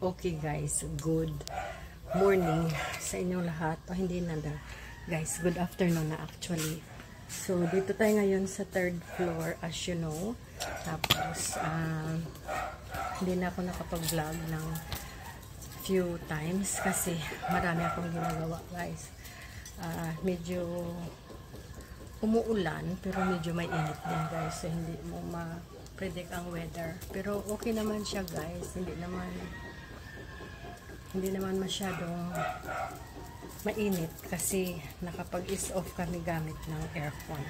Okay guys, good morning sa inyong lahat. O hindi na guys, good afternoon na actually. So dito tayo ngayon sa third floor as you know. Tapos hindi na ako nakapag-vlog ng few times kasi marami akong ginagawa guys. Medyo umuulan pero medyo may init din guys. So hindi mo ma-predict ang weather. Pero okay naman siya guys. Hindi naman masyadong mainit kasi nakapag-is off kami gamit ng aircon.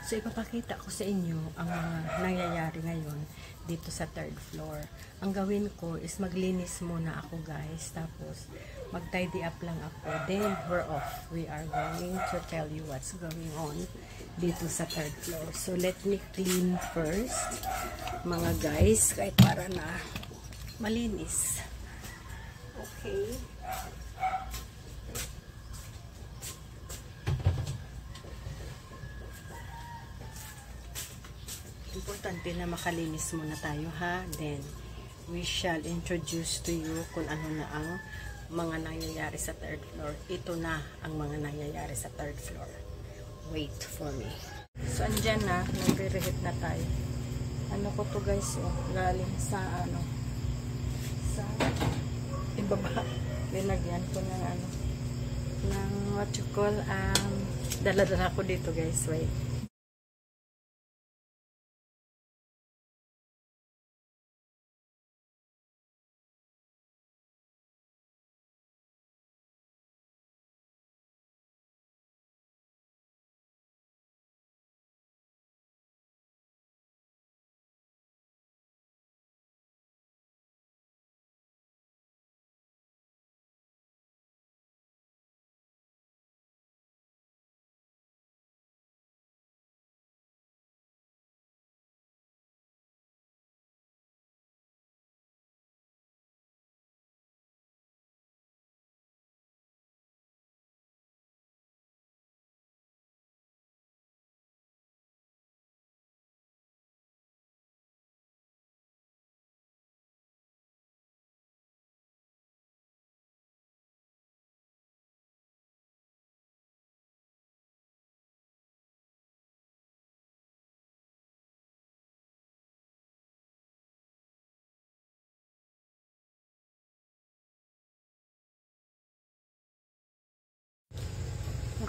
So ipapakita ko sa inyo ang mga nangyayari ngayon dito sa third floor. Ang gawin ko is maglinis muna ako guys, tapos mag-tidy up lang ako, then we're off. We are going to tell you what's going on dito sa third floor. So let me clean first mga guys, kahit para na malinis. Okay. Importante na makalinis muna tayo ha. Then, we shall introduce to you kung ano na ang mga nangyayari sa third floor. Ito na ang mga nangyayari sa third floor. Wait for me. So, andyan na. Nagre-reheat na tayo. Ano ko to guys, oh. Galing sa sa ibaba. Linagyan ko ng ng what you call, dala-dala ko dito guys. Wait.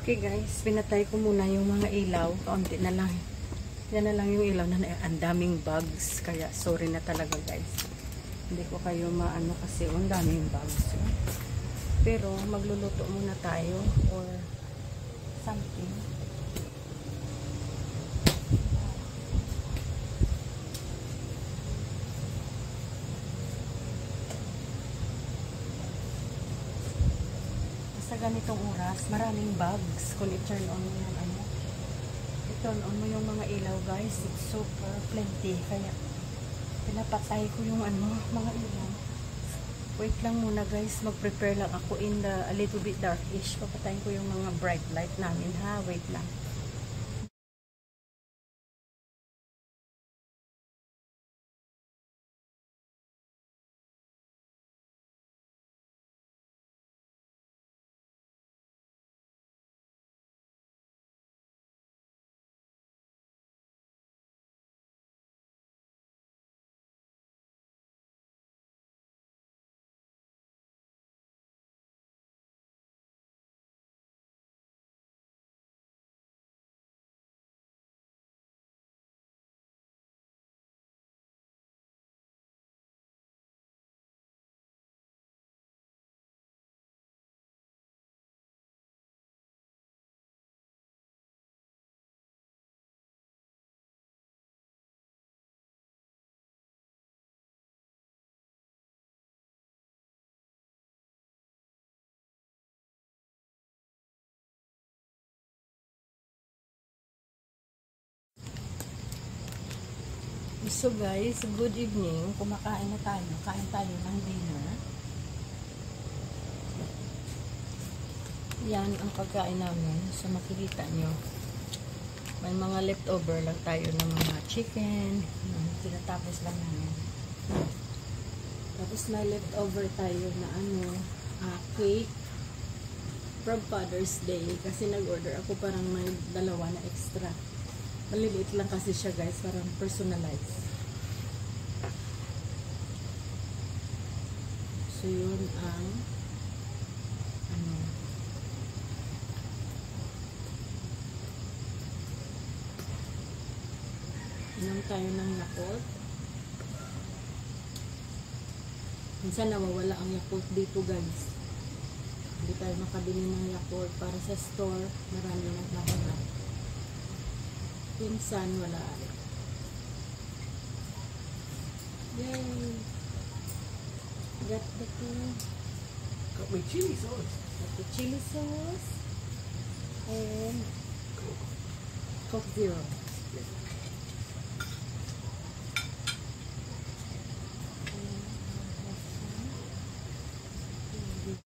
Okay guys, pinatay ko muna yung mga ilaw. Kaunti na lang. Yan na lang yung ilaw na ang daming bugs. Kaya sorry na talaga guys. Hindi ko kayo maano kasi ang daming bugs. Pero magluluto muna tayo or something. Sa ganitong oras, maraming bugs. Kung i-turn on mo yung i-turn on mo yung mga ilaw guys, it's super plenty. Kaya pinapatay ko yung mga ilaw. Wait lang muna guys, mag-prepare lang ako in the a little bit darkish. Papatayin ko yung mga bright light namin ha. Wait lang. So guys, good evening. Kumakain na tayo. Kain tayo ng dinner. Yan ang pagkain namin. So makikita nyo. May mga leftover lang tayo ng mga chicken. Tinatapos lang namin. Tapos may leftover tayo na cake from Father's Day. Kasi nag-order ako, parang may dalawa na extra. Maliliit lang kasi siya guys, parang personalized. So yun ang inom tayo ng Yakult. Minsan nawawala ang Yakult dito guys. Hindi tayo makabili ng Yakult para sa store. Marami naghahanap. Minsan wala. Yay! Got the Got my chili sauce. Got the chili sauce. And Coke Zero.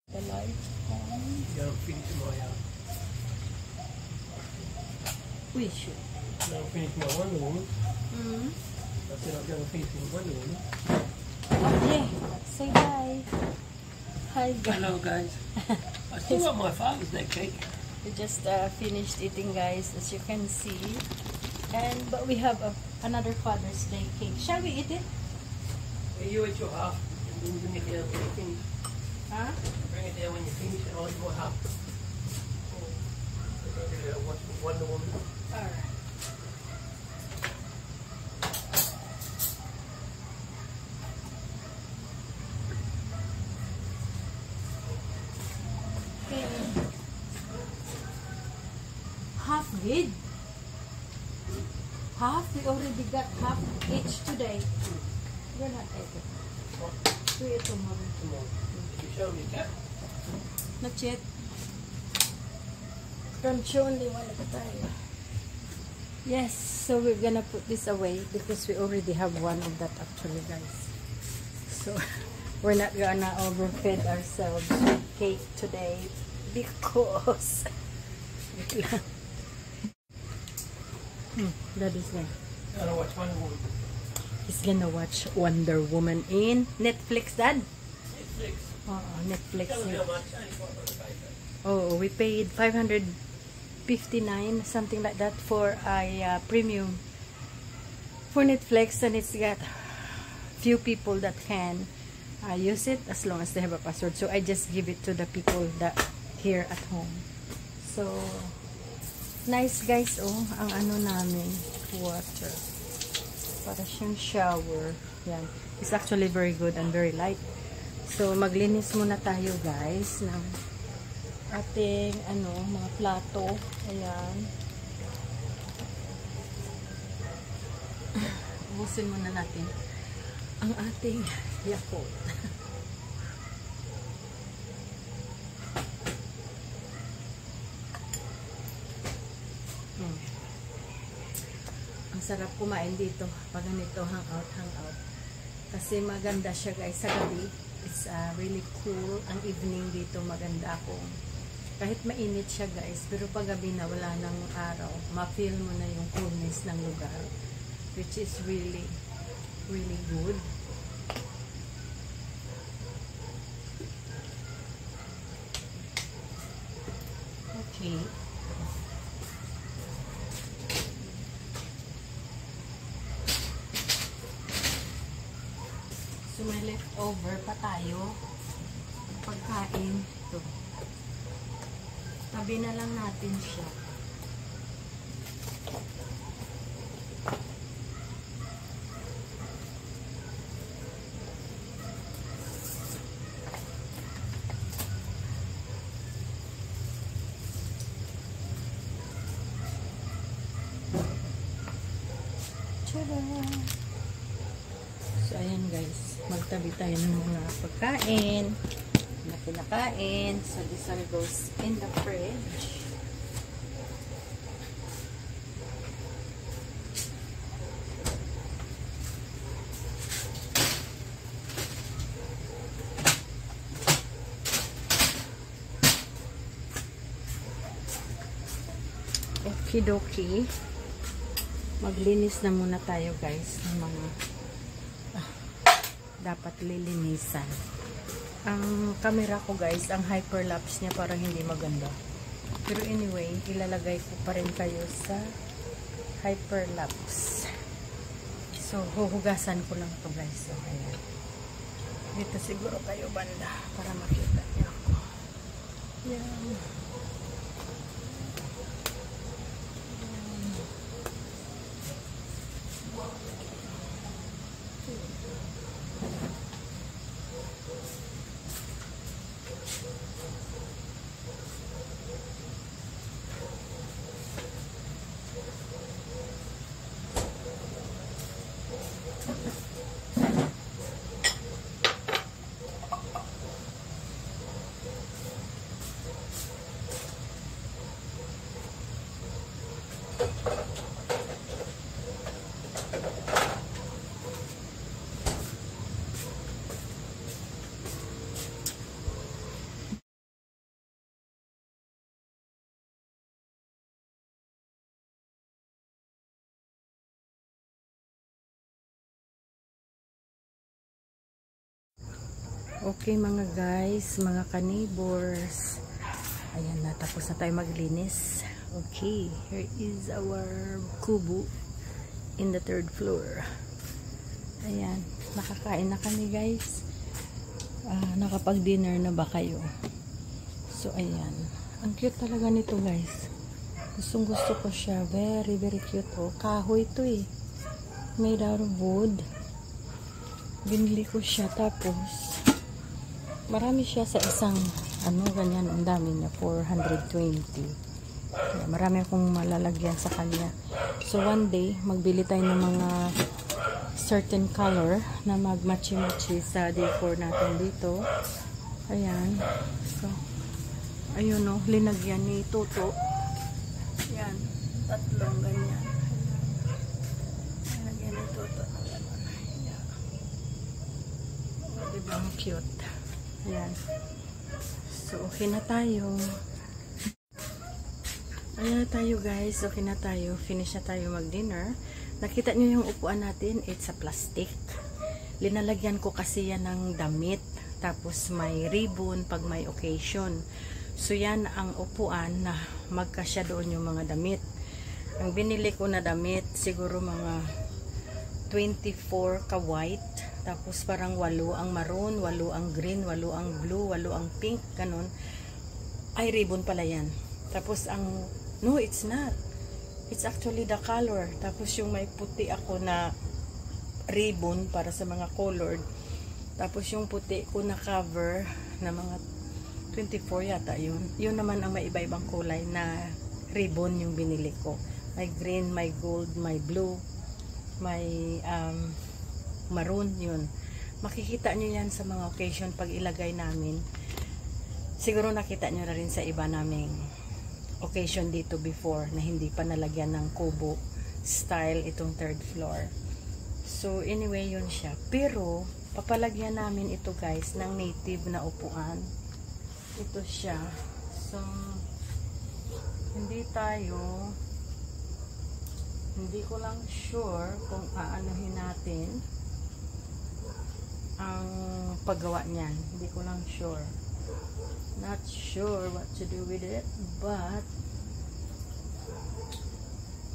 The light on. Yeah, I'm finishing my We should. now I'm finishing my one room. I said I'm going to finish my one room. Okay. Say hi. Hi guys. Hello guys. I still got my Father's Day cake. We just finished eating guys, as you can see. But we have another Father's Day cake. Shall we eat it? You eat your half and then bring it down when you finish. Huh? Bring it down when you finish and I'll do my half. Watch Wonder Woman. Alright. Half did. Half? We already got half each today. We're not eating. We eat tomorrow. You show me that. Not yet. Don't show only one at a time. Yes, so we're gonna put this away because we already have one of that actually guys. So we're not gonna overfeed ourselves with cake today because that is there. I'm going to watch Wonder Woman. He's gonna watch Wonder Woman in Netflix, Dad? Netflix. Netflix. Tell me Yeah. how much. $84. Oh, we paid $559, something like that, for a premium for Netflix, and it's got few people that can use it as long as they have a password. So I just give it to the people that here at home. So nice guys. Oh, ang ano namin, water. Para siyang shower. Yan. It's actually very good and very light. So maglinis muna tayo guys ng ating mga plato. Ayan. Ubusin muna natin ang ating Yakult. Ang sarap kumain dito pag ganito, hangout. Kasi maganda siya guys sa gabi. It's really cool. Ang evening dito maganda kung kahit mainit siya guys, pero pag gabi na wala ng araw, ma-feel mo na yung coolness ng lugar, which is really good. Okay. So may leftover pa tayo pagkain. Ito. Tabi na lang natin siya. Tada! So ayan guys, magtabi tayo ng mga pagkain na kinakain. So this one goes in the fridge. Okidoki. Maglinis na muna tayo guys ng mga dapat lilinisan. Ang camera ko guys, ang hyperlapse niya parang hindi maganda. Pero anyway, ilalagay ko pa rin kayo sa hyperlapse. So, huhugasan ko lang to guys. So, ayan. Dito siguro kayo banda para makita niyo ako. Yan. Okay mga guys, mga ka-neighbors. Ayan na, tapos na tayo maglinis. Okay, here is our kubo in the 3rd floor. Ayan, nakakain na kami guys. Nakapag-dinner na ba kayo? So ayan, ang cute talaga nito guys. Gustong gusto ko siya, very very cute. Oh, kahoy to eh, made out of wood. Binili ko siya, tapos marami siya sa isang ganyan, ang dami niya, 420. Kaya marami akong malalagyan sa kanya. So one day magbili tayo ng mga certain color na mag-matchy-matchy sa decor natin dito. Ayan. So ayun o, linagyan ni Toto. Ayan, 3 ganyan. Linagyan ni Toto. Ayan. Diba ang cute? Ayan. So, okay na tayo. Ayan na tayo guys. Okay na tayo. Finish na tayo mag-dinner. Nakita nyo yung upuan natin? It's a plastic. Linalagyan ko kasi yan ng damit. Tapos may ribbon pag may occasion. So, yan ang upuan na magkasya doon yung mga damit. Ang binili ko na damit, siguro mga 24 ka white. Tapos parang 8 ang maroon, 8 ang green, 8 ang blue, 8 ang pink, ganun. Ay, ribbon pala yan. Tapos no, it's not. It's actually the color. Tapos yung may puti ako na ribbon para sa mga colored. Tapos yung puti ko na cover na mga 24 yata yun. Yun naman ang may iba-ibang kulay na ribbon yung binili ko. May green, may gold, may blue, may maroon, yun. Makikita nyo yan sa mga occasion pag ilagay namin. Siguro nakita nyo na rin sa iba naming occasion dito before na hindi pa nalagyan ng kubo style itong 3rd floor. So anyway, yun siya. Pero papalagyan namin ito guys ng native na upuan. Ito siya. So hindi ko lang sure kung aanohin natin ang paggawa niyan. Hindi ko lang sure. Not sure what to do with it, but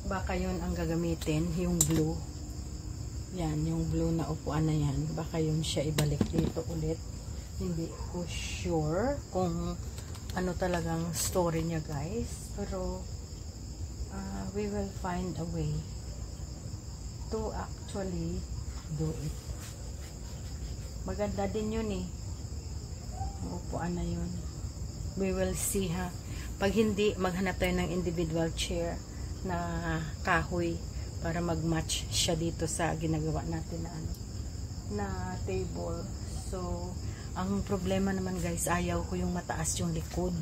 baka yun ang gagamitin, yung blue. Yan, yung blue na upuan na yan. Baka yun siya ibalik dito ulit. Hindi ko sure kung ano talagang story niya guys. Pero we will find a way to actually do it. Maganda din yun eh. Upuan na yun. We will see ha. Pag hindi, maghanap tayo ng individual chair na kahoy para mag-match siya dito sa ginagawa natin na table. So, ang problema naman guys, ayaw ko yung mataas yung likod.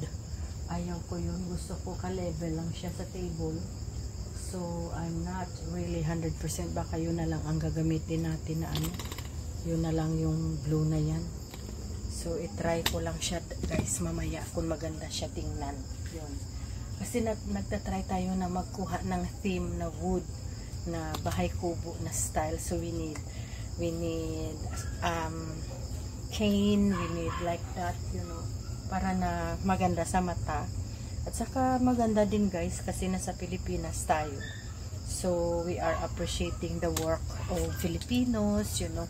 Ayaw ko yun. Gusto ko ka-level lang siya sa table. So, I'm not really 100%. Baka yun na lang ang gagamitin natin na yun na lang yung blue na yan. So, itry ko lang siya guys mamaya kung maganda siya tingnan. Yun. Kasi nagtatry tayo na magkuha ng theme na wood na bahay kubo na style. So, we need we need cane, we need like that, you know, para na maganda sa mata. At saka maganda din guys kasi nasa Pilipinas tayo. So we are appreciating the work of Filipinos, you know.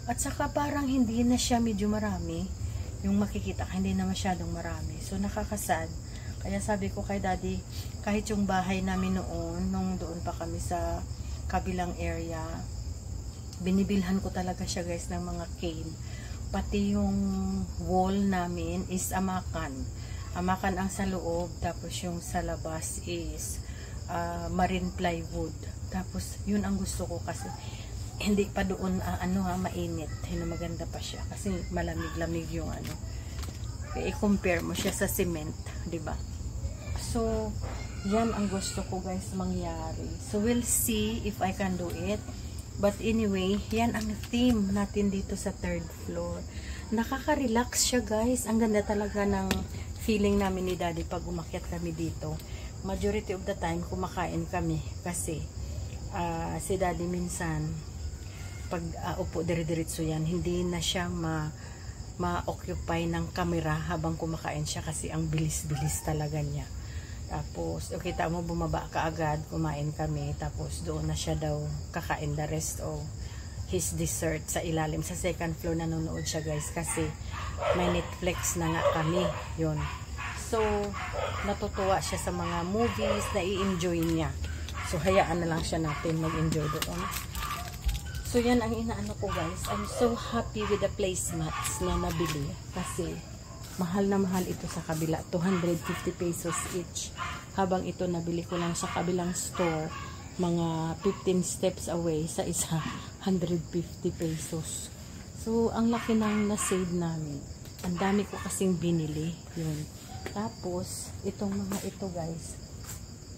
At saka parang hindi na siya medyo marami. Yung makikita, hindi na masyadong marami. So nakakasad. Kaya sabi ko kay daddy, kahit yung bahay namin noon, nung doon pa kami sa kabilang area, binibilhan ko talaga siya guys ng mga cane. Pati yung wall namin is amakan. Amakan ang sa loob, tapos yung sa labas is marine plywood. Tapos yun ang gusto ko kasi hindi pa doon mainit. Hindi maganda pa siya kasi malamig-lamig yung ano. I-compare mo siya sa cement, 'di ba? So, yan ang gusto ko guys mangyari. So, we'll see if I can do it. But anyway, yan ang theme natin dito sa 3rd floor. Nakaka-relax siya guys. Ang ganda talaga ng feeling namin ni daddy pag umakyat kami dito. Majority of the time, kumakain kami. Kasi, si daddy minsan, pag upo dire-diretso yan, hindi na siya ma-occupy ng camera habang kumakain siya kasi ang bilis-bilis talaga niya. Tapos, kita mo, bumaba ka agad, kumain kami, tapos doon na siya daw kakain the rest of his dessert sa ilalim. Sa 2nd floor nanonood siya guys kasi may Netflix na nga kami, yun. So, natutuwa siya sa mga movies na i-enjoy niya. So, hayaan na lang siya natin mag-enjoy doon. So, yan ang inaano ko guys. I'm so happy with the placemats na nabili kasi mahal na mahal ito sa kabila. 250 pesos each. Habang ito nabili ko lang sa kabilang store, mga 15 steps away sa isa, 150 pesos. So, ang laki nang na-save namin. Ang dami ko kasing binili. Yun. Tapos, itong mga ito guys,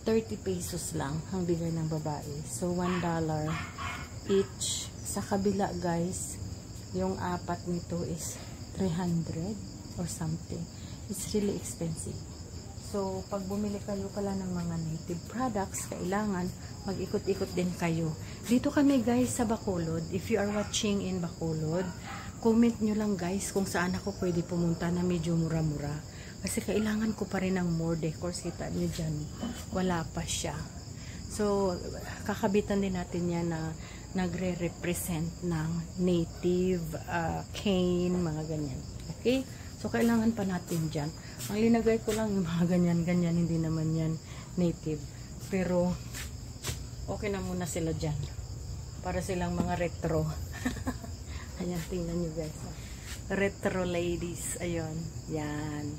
30 pesos lang ang bigay ng babae. So, $1 each. Sa kabila guys, yung apat nito is 300 or something. It's really expensive. So, pag bumili kayo pala ng mga native products, kailangan mag-ikot-ikot din kayo. Dito kami guys sa Bacolod. If you are watching in Bacolod, comment nyo lang guys kung saan ako pwede pumunta na medyo mura-mura. Kasi kailangan ko pa rin ng more decor. Kita nyo dyan, wala pa siya. So, kakabitan din natin yan na nagre-represent ng native cane, mga ganyan. Okay? So, kailangan pa natin dyan. Ang linagay ko lang yung mga ganyan-ganyan, hindi naman yan native. Pero, okay na muna sila dyan. Para silang mga retro. Ayan, tingnan nyo guys. Retro ladies. Ayun. Yan.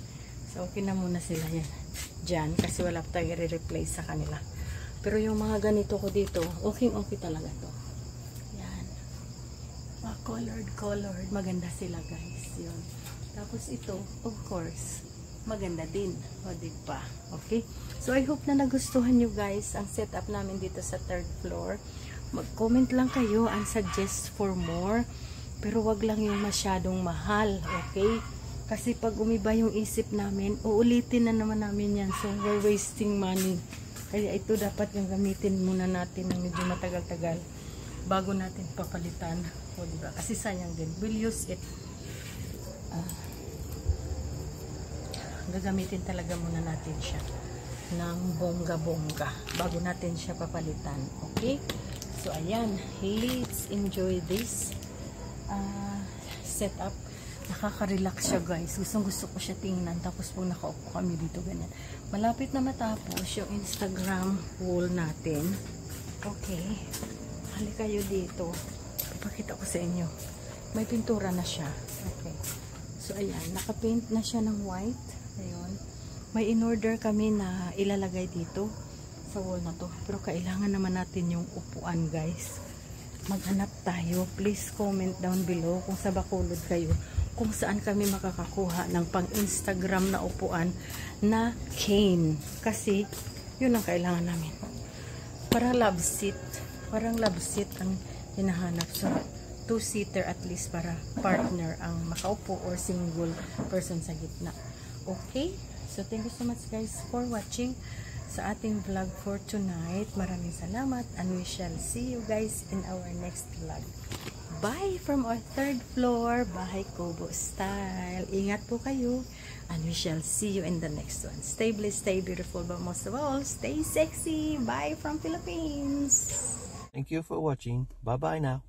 So, okay na muna sila yan. Dyan. Kasi wala pa tayo i-replace sa kanila. Pero yung mga ganito ko dito, okay talaga to. Yan. Mga colored. Maganda sila guys. Yun. Tapos ito, of course, maganda din. O, diba? Okay? So, I hope na nagustuhan nyo guys ang setup namin dito sa 3rd floor. Mag-comment lang kayo and suggest for more. Pero wag lang yung masyadong mahal. Okay? Kasi pag umiba yung isip namin, uulitin na naman namin yan. So, we're wasting money. Kaya ito dapat yung gamitin muna natin ng medyo matagal-tagal bago natin papalitan. O, diba? Kasi sayang din. We'll use it. Gagamitin talaga muna natin siya ng bongga-bongga bago natin siya papalitan. Okay? So, ayan. Let's enjoy this setup. Nakaka-relax siya guys. Gusto ko siya tingnan. Tapos po nakaupo kami dito ganyan. Malapit na matapos yung Instagram wall natin. Okay. Halika kayo dito. Ipakita ko sa inyo. May pintura na siya. Okay. So, ayan. Nakapaint na siya ng white. Ayun. May in-order kami na ilalagay dito sa wall na to. Pero kailangan naman natin yung upuan guys. Maghanap tayo. Please comment down below kung sa Bacolod kayo. Kung saan kami makakakuha ng pang-Instagram na upuan na cane. Kasi, yun ang kailangan namin. Para love seat. Parang love seat ang hinahanap. So, 2-seater at least para partner ang makaupo or single person sa gitna. Okay? So, thank you so much guys for watching sa ating vlog for tonight. Maraming salamat and we shall see you guys in our next vlog. Bye from our third floor, Bahay Kubo style. Ingat po kayo. And we shall see you in the next one. Stay blessed, stay beautiful, but most of all, stay sexy. Bye from Philippines. Thank you for watching. Bye-bye now.